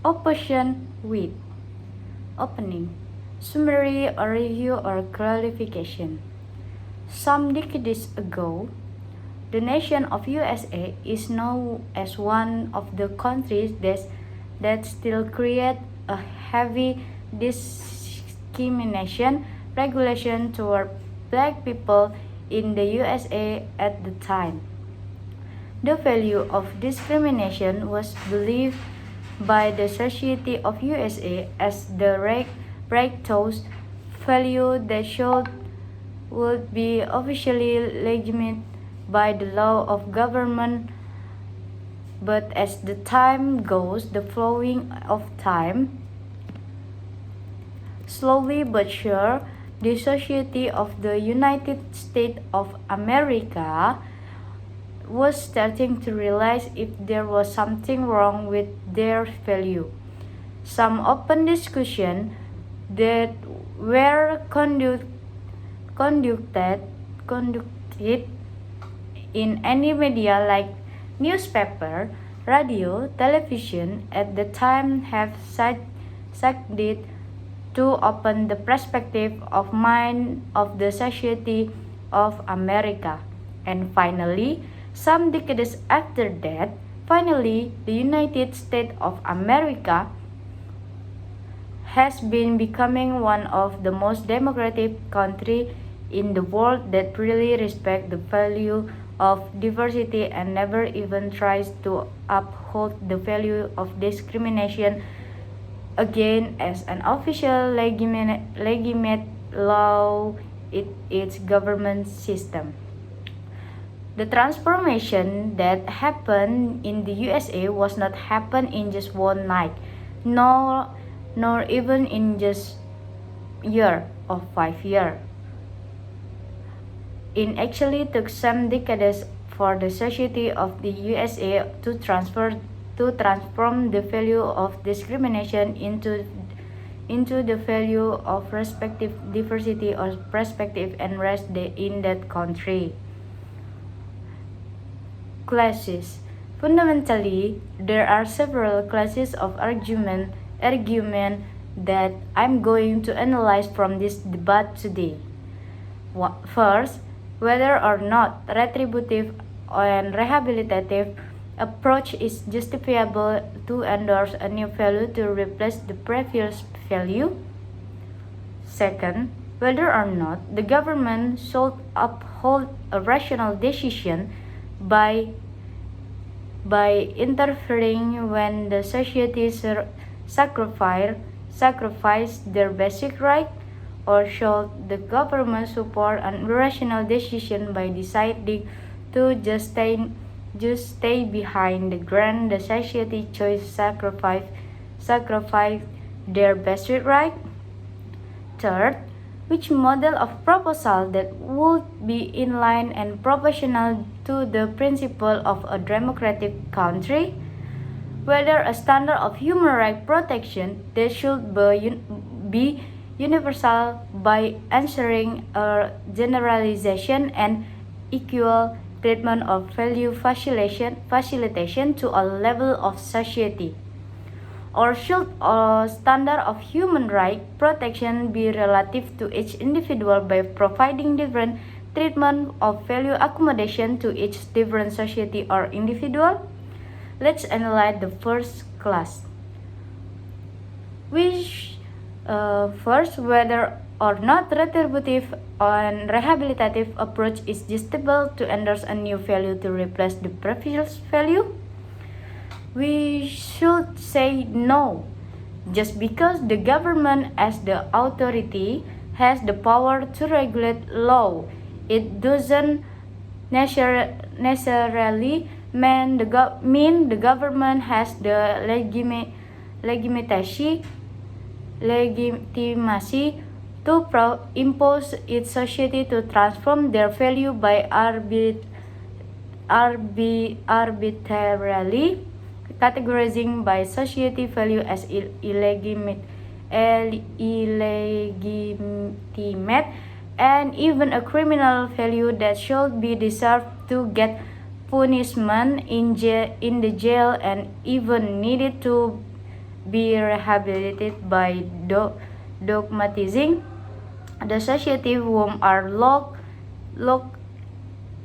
Opposition with opening, summary or review or clarification. Some decades ago, the nation of USA is known as one of the countries that still create a heavy discrimination regulation toward black people in the USA at the time. The value of discrimination was believed by the Society of USA as the breakthrough value that would be officially legitimate by the law of government. But as the time goes, the flowing of time, slowly but sure, the Society of the United States of America was starting to realize if there was something wrong with their value. Some open discussion that were conducted in any media like newspaper, radio, television at the time have succeeded to open the perspective of mind of the Society of America. And finally, some decades after that, finally, the United States of America has been becoming one of the most democratic countries in the world that really respect the value of diversity and never even tries to uphold the value of discrimination again as an official legitimate law in its government system. The transformation that happened in the USA was not happen in just one night, nor even in just year or 5 years. It actually took some decades for the Society of the USA to transform the value of discrimination into the value of respective diversity or perspective and rest in that country. Classes. Fundamentally, there are several classes of argument that I'm going to analyze from this debate today. First, whether or not retributive and rehabilitative approach is justifiable to endorse a new value to replace the previous value. Second, whether or not the government should uphold a rational decision by interfering when the society sacrifice their basic right, or should the government support an irrational decision by deciding to just stay behind the grant the society choice sacrifice their basic right? Third, which model of proposal that would be in line and proportional to the principle of a democratic country? Whether a standard of human rights protection that should be universal by ensuring a generalization and equal treatment of value facilitation to all levels of society. Or should a standard of human rights protection be relative to each individual by providing different treatment of value accommodation to each different society or individual? Let's analyze the first class. First, whether or not retributive and rehabilitative approach is justifiable to endorse a new value to replace the previous value? We should say no. Just because the government as the authority has the power to regulate law, it doesn't necessarily mean the government has the legitimacy to impose its society to transform their value by arbitrarily categorizing by society value as illegitimate and even a criminal value that should be deserved to get punishment in the jail and even needed to be rehabilitated by dogmatizing the society whom are locked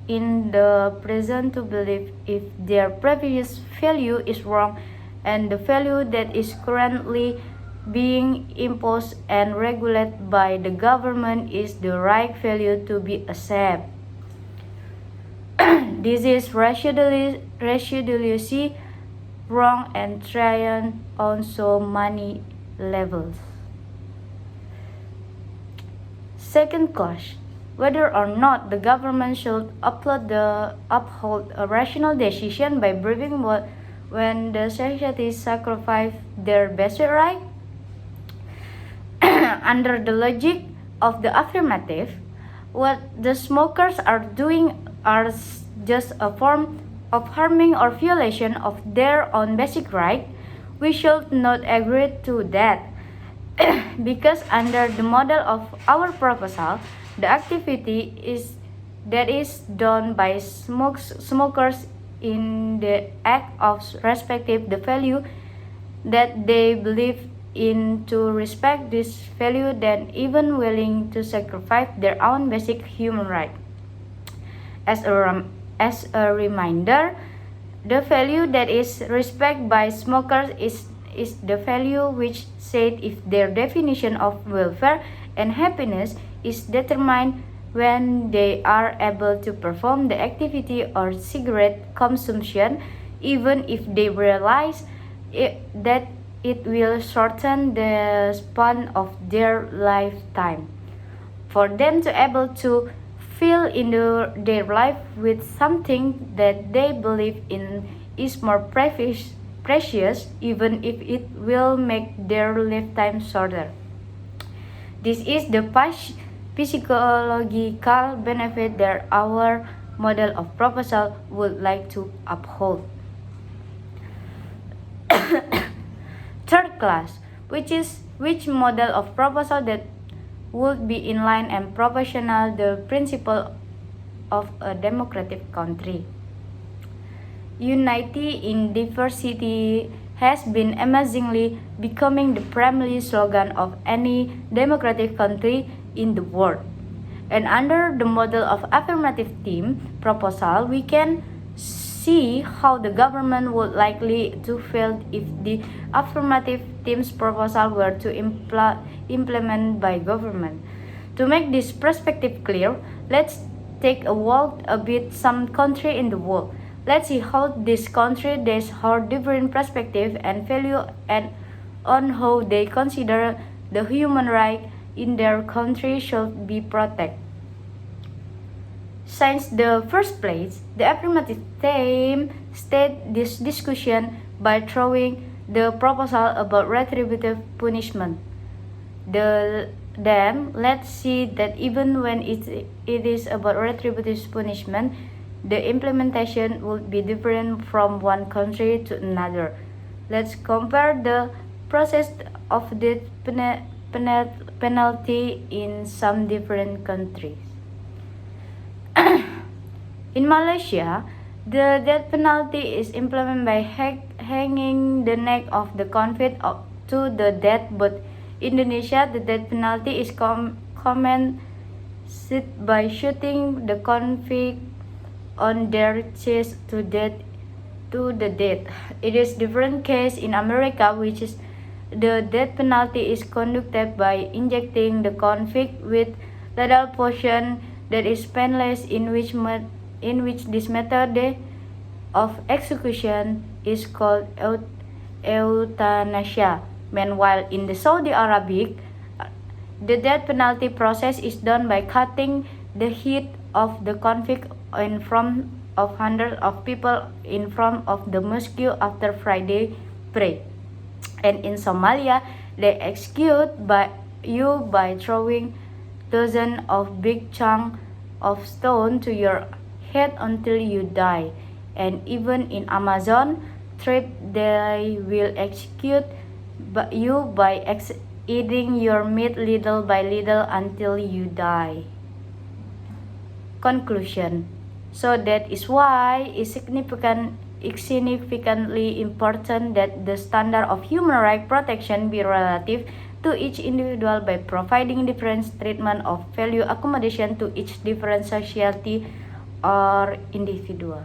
in the present to believe if their previous value is wrong and the value that is currently being imposed and regulated by the government is the right value to be accepted. This is residually wrong and trying on so many levels. Second clause, whether or not the government should uphold a rational decision by breathing when the society sacrifice their basic right. Under the logic of the affirmative, what the smokers are doing are just a form of harming or violation of their own basic right. We should not agree to that. Because under the model of our proposal, the activity that is done by smokers in the act of respecting the value that they believe in to respect this value than even willing to sacrifice their own basic human right. As a reminder, the value that is respected by smokers is the value which said if their definition of welfare and happiness is determined when they are able to perform the activity or cigarette consumption, even if they realize that it will shorten the span of their lifetime. For them to able to fill in their life with something that they believe in is more precious, even if it will make their lifetime shorter. This is the psychological benefit that our model of proposal would like to uphold. Third class, which model of proposal that would be in line and proportional the principle of a democratic country. Unity in diversity has been amazingly becoming the primary slogan of any democratic country in the world. And under the model of affirmative team proposal, we can see how the government would likely to fail if the affirmative team's proposal were to implement by government. To make this perspective clear, let's take a walk a bit some country in the world. Let's see how this country has hold different perspective and value and on how they consider the human right in their country should be protected. Since the first place, the affirmative team started this discussion by throwing the proposal about retributive punishment. Then, let's see that even when it is about retributive punishment, the implementation would be different from one country to another. Let's compare the process of the penalty in some different countries. In Malaysia, the death penalty is implemented by hanging the neck of the convict to the death, but in Indonesia, the death penalty is commenced by shooting the convict on their chest to the death. It is different case in America, which is the death penalty is conducted by injecting the convict with lethal poison that is painless, in which this method of execution is called euthanasia. Meanwhile, in the Saudi Arabic, the death penalty process is done by cutting the head of the convict in front of hundreds of people in front of the mosque after Friday prayer. And in Somalia, they execute you by throwing dozens of big chunks of stone to your head until you die. And even in Amazon, they will execute you by eating your meat little by little until you die. Conclusion. So that is why it's significant significantly important that the standard of human rights protection be relative to each individual by providing different treatment of value accommodation to each different society or individual.